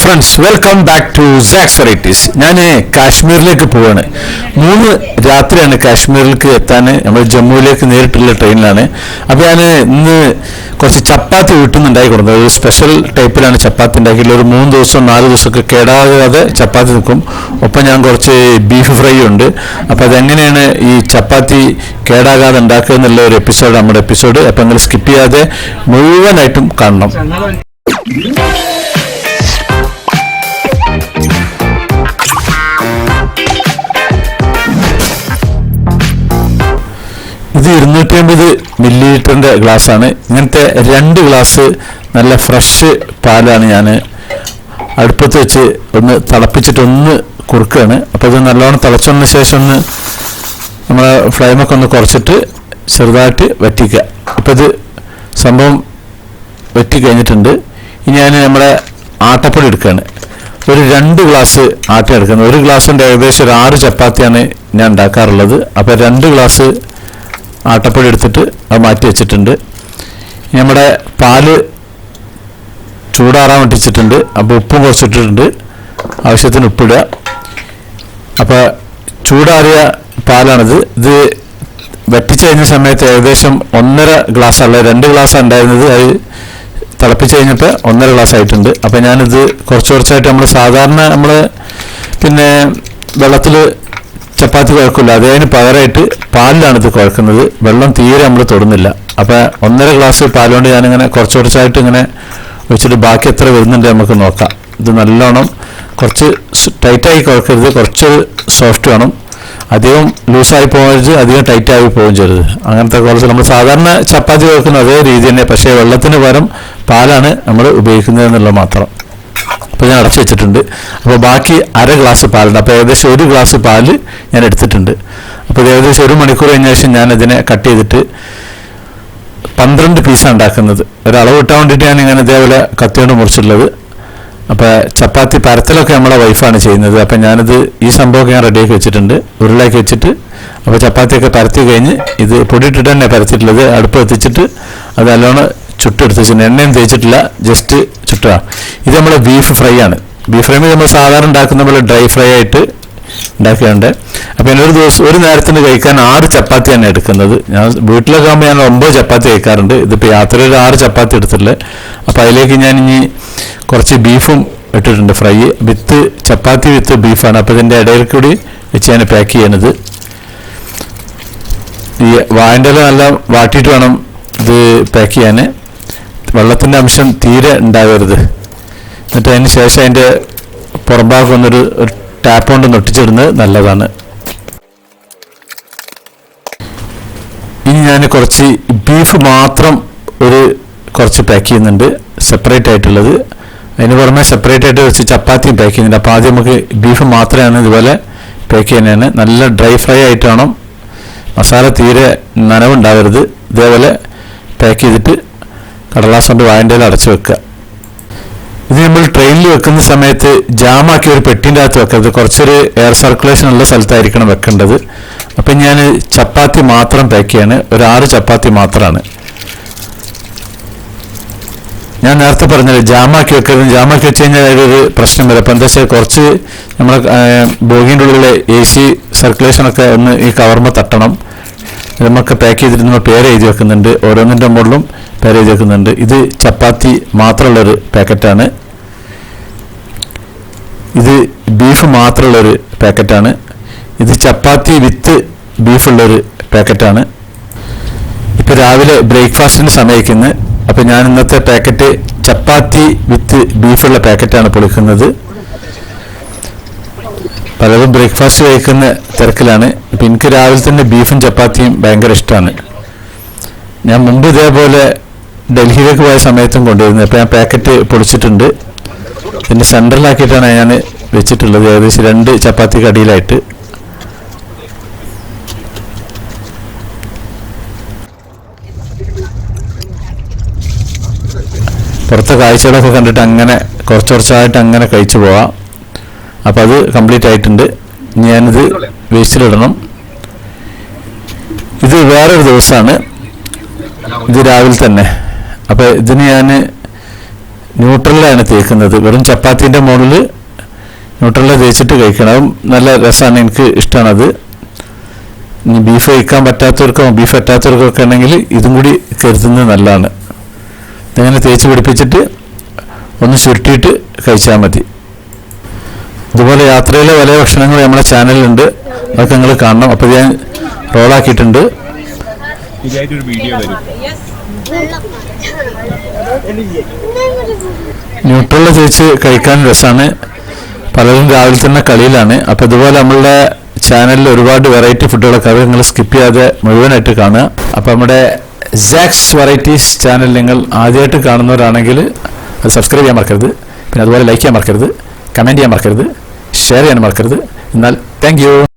Friends, welcome back to Sax Varieties. ഞാൻ കാശ്മീരിലേക്ക് പോവാണ്. 3 രാത്രിയാണ് കാശ്മീരിലേക്ക് എത്താൻ. നമ്മൾ ജമ്മുവിലേക്ക് നേരിട്ടുള്ള ട്രെയിനിലാണ്. അപ്പോൾ ഞാൻ ഇന്ന് കുറച്ച് ചപ്പാത്തി വീട്ടിൽ നിന്ന് ഉണ്ടാക്കി കൊടുക്കുന്നത്. ഒരു സ്പെഷ്യൽ ടൈപ്പിലാണ് ചപ്പാത്തി ഉണ്ടാക്കിയിട്ടുള്ള. ഒരു 3 ദിവസം 4 ദിവസമൊക്കെ കേടാകാതെ ചപ്പാത്തി നിൽക്കും. ഒപ്പം ഞാൻ കുറച്ച് ബീഫ് ഫ്രൈ ഉണ്ട്. അപ്പോൾ അതെങ്ങനെയാണ് ഈ ചപ്പാത്തി കേടാകാതെ ഉണ്ടാക്കുക എന്നുള്ള ഒരു എപ്പിസോഡ് നമ്മുടെ എപ്പിസോഡ്. അപ്പോൾ നിങ്ങൾ സ്കിപ്പ് ചെയ്യാതെ മുഴുവനായിട്ടും കാണണം. ഇത് 250 ml ഗ്ലാസ്സാണ്. ഇങ്ങനത്തെ 2 ഗ്ലാസ് നല്ല ഫ്രഷ് പാലാണ് ഞാൻ അടുപ്പത്ത് വെച്ച് ഒന്ന് തിളപ്പിച്ചിട്ടൊന്ന് കുറുക്കുകയാണ്. അപ്പോൾ ഇത് നല്ലോണം തിളച്ചതിന് ശേഷം നമ്മളെ ഫ്ലെയിമൊക്കെ ഒന്ന് കുറച്ചിട്ട് ചെറുതായിട്ട് വറ്റിക്കുക. അപ്പോൾ ഇത് സംഭവം വറ്റി കഴിഞ്ഞിട്ടുണ്ട്. ഇനി ഞാൻ നമ്മുടെ ആട്ടപ്പൊടി എടുക്കുകയാണ്. ഒരു 2 ഗ്ലാസ് ആട്ട എടുക്കുന്നത്. 1 ഗ്ലാസിൻ്റെ ഏകദേശം ഒരു 6 ചപ്പാത്തിയാണ് ഞാൻ ഉണ്ടാക്കാറുള്ളത്. അപ്പോൾ 2 ഗ്ലാസ് ആട്ടപ്പൊടി എടുത്തിട്ട് അത് മാറ്റി വെച്ചിട്ടുണ്ട്. നമ്മുടെ പാല് ചൂടാറാൻ വേണ്ടിച്ചിട്ടുണ്ട്. അപ്പോൾ ഉപ്പും കുറച്ചിട്ടിട്ടുണ്ട്. ആവശ്യത്തിന് ഉപ്പിടുക. അപ്പോൾ ചൂടാറിയ പാലാണിത്. ഇത് വറ്റിച്ച് കഴിഞ്ഞ സമയത്ത് ഏകദേശം 1.5 ഗ്ലാസ്സല്ല, 2 ഗ്ലാസ്സാണ് ഉണ്ടായിരുന്നത്. അത് തിളപ്പിച്ച് കഴിഞ്ഞപ്പോൾ 1.5 ഗ്ലാസ് ആയിട്ടുണ്ട്. അപ്പോൾ ഞാനിത് കുറച്ചായിട്ട് നമ്മൾ സാധാരണ നമ്മൾ പിന്നെ വെള്ളത്തിൽ ചപ്പാത്തി കുഴക്കില്ല, അതിന് പകരമായിട്ട് പാലിലാണിത് കുഴക്കുന്നത്. വെള്ളം തീരെ നമ്മൾ തൊടുന്നില്ല. അപ്പോൾ 1.5 ഗ്ലാസ് പാലുകൊണ്ട് ഞാനിങ്ങനെ കുറച്ചായിട്ട് ഇങ്ങനെ വെച്ചിട്ട് ബാക്കി എത്ര വരുന്നുണ്ട് നമുക്ക് നോക്കാം. ഇത് നല്ലോണം കുറച്ച് ടൈറ്റായി കുഴക്കരുത്, കുറച്ച് സോഫ്റ്റ് വേണം. അധികം ലൂസായി പോകരുത്, അധികം ടൈറ്റായി പോവുകയും ചെയ്യരുത്. അങ്ങനത്തെ കുറച്ച് നമ്മൾ സാധാരണ ചപ്പാത്തി കുഴക്കുന്ന അതേ രീതി തന്നെ, പക്ഷേ വെള്ളത്തിന് പകരം പാലാണ് നമ്മൾ ഉപയോഗിക്കുന്നത് എന്നുള്ളത് മാത്രം. അപ്പോൾ ഞാൻ അടച്ചു വെച്ചിട്ടുണ്ട്. അപ്പോൾ ബാക്കി 1/2 ഗ്ലാസ് പാലുണ്ട്. അപ്പോൾ ഏകദേശം 1 ഗ്ലാസ് പാല് ഞാൻ എടുത്തിട്ടുണ്ട്. അപ്പോൾ ഏകദേശം 1 മണിക്കൂർ കഴിഞ്ഞ ശേഷം ഞാൻ ഇതിനെ കട്ട് ചെയ്തിട്ട് 12 പീസാണ് ഉണ്ടാക്കുന്നത്. ഒരളവ് കിട്ടാൻ വേണ്ടിയിട്ട് ഞാൻ ഇങ്ങനെ ഇതേപോലെ കത്തിയോണ്ട് മുറിച്ചിട്ടുള്ളത്. അപ്പോൾ ചപ്പാത്തി പരത്തലൊക്കെ നമ്മളെ വൈഫാണ് ചെയ്യുന്നത്. അപ്പം ഞാനിത് ഈ സംഭവമൊക്കെ ഞാൻ റെഡിയാക്കി വെച്ചിട്ടുണ്ട്. ഉരുളാക്കി വെച്ചിട്ട് അപ്പോൾ ചപ്പാത്തിയൊക്കെ പരത്തി കഴിഞ്ഞ് ഇത് പൊടിയിട്ടിട്ട് തന്നെ പരത്തിയിട്ടുള്ളത്. അടുപ്പ് എത്തിച്ചിട്ട് അത് നല്ലോണം ചുട്ടെടുത്ത് വെച്ചിട്ടുണ്ട്. എണ്ണയും തേച്ചിട്ടില്ല, ജസ്റ്റ് ചുട്ടുക. ഇത് നമ്മൾ ബീഫ് ഫ്രൈ ആണ്. ബീഫ് ഫ്രൈ നമ്മൾ സാധാരണ ഉണ്ടാക്കുന്ന പോലെ ഡ്രൈ ഫ്രൈ ആയിട്ട് ഉണ്ടാക്കിയുണ്ട്. അപ്പോൾ ഞാൻ ഒരു നേരത്തിന് കഴിക്കാൻ 6 ചപ്പാത്തി തന്നെ എടുക്കുന്നത്. ഞാൻ വീട്ടിലൊക്കെ ആകുമ്പോൾ ഞാൻ 9 ചപ്പാത്തി കഴിക്കാറുണ്ട്. ഇതിപ്പോൾ യാത്രയിൽ 6 ചപ്പാത്തി എടുത്തിട്ടുള്ളത്. അപ്പോൾ അതിലേക്ക് ഞാൻ ഇനി കുറച്ച് ബീഫും ഇട്ടിട്ടുണ്ട് ഫ്രൈ വിത്ത് ചപ്പാത്തി വിത്ത് ബീഫാണ്. അപ്പോൾ ഇതിൻ്റെ ഇടയിൽ കൂടി വെച്ച് ഞാൻ പാക്ക് ചെയ്യണത്. ഈ വാഴൻ്റെ ഇല നല്ല വാട്ടിയിട്ട് വേണം ഇത് പാക്ക് ചെയ്യാൻ. വെള്ളത്തിൻ്റെ അംശം തീരെ ഉണ്ടാകരുത്. എന്നിട്ട് അതിന് ശേഷം അതിൻ്റെ പുറംഭാഗം ഒന്നൊരു ടാപ്പ് കൊണ്ട് നൊട്ടിച്ചിടുന്നത് നല്ലതാണ്. ഇനി ഞാൻ കുറച്ച് ബീഫ് മാത്രം കുറച്ച് പാക്ക് ചെയ്യുന്നുണ്ട്, സെപ്പറേറ്റ് ആയിട്ടുള്ളത്. അതിന് പുറമെ സെപ്പറേറ്റ് ആയിട്ട് വെച്ച് ചപ്പാത്തിയും പാക്ക് ചെയ്യുന്നുണ്ട്. അപ്പോൾ ആദ്യം നമുക്ക് ബീഫ് മാത്രമാണ് ഇതുപോലെ പാക്ക് ചെയ്യാനാണ്. നല്ല ഡ്രൈ ഫ്രൈ ആയിട്ട് വേണം, മസാല തീരെ നനവുണ്ടാവരുത്. ഇതേപോലെ പാക്ക് ചെയ്തിട്ട് കടലാസ് കൊണ്ട് വാഴൻ്റെ ഇല അടച്ചു വെക്കുക. ഇത് നമ്മൾ ട്രെയിനിൽ വെക്കുന്ന സമയത്ത് ജാമാക്കി ഒരു പെട്ടിൻ്റെ അകത്ത് വെക്കരുത്. കുറച്ചൊരു എയർ സർക്കുലേഷൻ ഉള്ള സ്ഥലത്തായിരിക്കണം വെക്കേണ്ടത്. അപ്പം ഞാൻ ചപ്പാത്തി മാത്രം പാക്ക് ചെയ്യാണ്. ഒരു 6 ചപ്പാത്തി മാത്രമാണ്. ഞാൻ നേരത്തെ പറഞ്ഞത് ജാമാക്കി വെക്കരുത്. ജാമാക്കി വെച്ച് കഴിഞ്ഞാൽ ഒരു പ്രശ്നം വരും. അപ്പം എന്താ വെച്ചാൽ കുറച്ച് നമ്മളെ ബോഗിൻ്റെ ഉള്ളിലെ AC സർക്കുലേഷനൊക്കെ ഒന്ന് ഈ കവർമ്മ തട്ടണം. നമുക്ക് പാക്ക് ചെയ്തിട്ട് നമ്മൾ പേര് എഴുതി വെക്കുന്നുണ്ട്. ഓരോന്നിൻ്റെ മുകളിലും പേര് എഴുതി വെക്കുന്നുണ്ട്. ഇത് ചപ്പാത്തി മാത്രമുള്ളൊരു പാക്കറ്റാണ്. ഇത് ബീഫ് മാത്രമുള്ളൊരു പാക്കറ്റാണ്. ഇത് ചപ്പാത്തി വിത്ത് ബീഫുള്ളൊരു പാക്കറ്റാണ്. ഇപ്പോൾ രാവിലെ ബ്രേക്ക്ഫാസ്റ്റിന് സമയിക്കുന്നത്. അപ്പോൾ ഞാൻ ഇന്നത്തെ പാക്കറ്റ് ചപ്പാത്തി വിത്ത് ബീഫുള്ള പാക്കറ്റാണ് പൊളിക്കുന്നത്. പലരും ബ്രേക്ക്ഫാസ്റ്റ് കഴിക്കുന്ന തിരക്കിലാണ്. അപ്പം എനിക്ക് രാവിലെ തന്നെ ബീഫും ചപ്പാത്തിയും ഭയങ്കര ഇഷ്ടമാണ്. ഞാൻ മുമ്പ് ഇതേപോലെ ഡൽഹിയിലേക്ക് പോയ സമയത്തും കൊണ്ടുവരുന്നത്. അപ്പോൾ ഞാൻ പാക്കറ്റ് പൊളിച്ചിട്ടുണ്ട്. ഇതിൻ്റെ സെൻറ്ററിലാക്കിയിട്ടാണ് ഞാൻ വെച്ചിട്ടുള്ളത്. ഏകദേശം 2 ചപ്പാത്തി കടിയിലായിട്ട്. പുറത്തെ കാഴ്ചകളൊക്കെ കണ്ടിട്ട് അങ്ങനെ കുറച്ചായിട്ട് അങ്ങനെ കഴിച്ചു പോവാം. അപ്പോൾ അത് കംപ്ലീറ്റ് ആയിട്ടുണ്ട്. ഞാനിത് വേസ്റ്റിലിടണം. ഇത് വേറൊരു ദിവസമാണ്. ഇത് രാവിലെ തന്നെ. അപ്പോൾ ഇതിന് ഞാൻ ന്യൂട്രലാണ് തേക്കുന്നത്. വെറും ചപ്പാത്തിൻ്റെ മുകളിൽ ന്യൂട്രല തേച്ചിട്ട് കഴിക്കണം. അതും നല്ല രസമാണ്, എനിക്ക് ഇഷ്ടമാണത്. ഇനി ബീഫ് കഴിക്കാൻ പറ്റാത്തവർക്കോ ബീഫ് പറ്റാത്തവർക്കൊക്കെ ആണെങ്കിൽ ഇതും കൂടി കരുതുന്നത് നല്ലതാണ്. ഇതങ്ങനെ തേച്ച് പിടിപ്പിച്ചിട്ട് ഒന്ന് ചുരുട്ടിയിട്ട് കഴിച്ചാൽ മതി. ഇതുപോലെ യാത്രയിലെ പല ഭക്ഷണങ്ങൾ നമ്മുടെ ചാനലിലുണ്ട്, അതൊക്കെ നിങ്ങൾ കാണണം. അപ്പോൾ ഞാൻ റോളാക്കിയിട്ടുണ്ട്. ന്യൂട്രല തേച്ച് കഴിക്കാൻ രസമാണ്. പലരും രാവിലെ തന്നെ കളിയിലാണ്. അപ്പോൾ ഇതുപോലെ നമ്മളുടെ ചാനലിൽ ഒരുപാട് വെറൈറ്റി ഫുഡുകളൊക്കെ, അത് നിങ്ങൾ സ്കിപ്പ് ചെയ്യാതെ മുഴുവനായിട്ട് കാണുക. അപ്പോൾ നമ്മുടെ സാക്സ് വെറൈറ്റീസ് ചാനൽ നിങ്ങൾ ആദ്യമായിട്ട് കാണുന്നവരാണെങ്കിൽ അത് സബ്സ്ക്രൈബ് ചെയ്യാൻ മറക്കരുത്. പിന്നെ അതുപോലെ ലൈക്ക് ചെയ്യാൻ മറക്കരുത്, കമൻറ്റ് ചെയ്യാൻ മറക്കരുത്, ഷെയർ ചെയ്യാൻ മറക്കരുത്. എന്നാൽ താങ്ക് യു.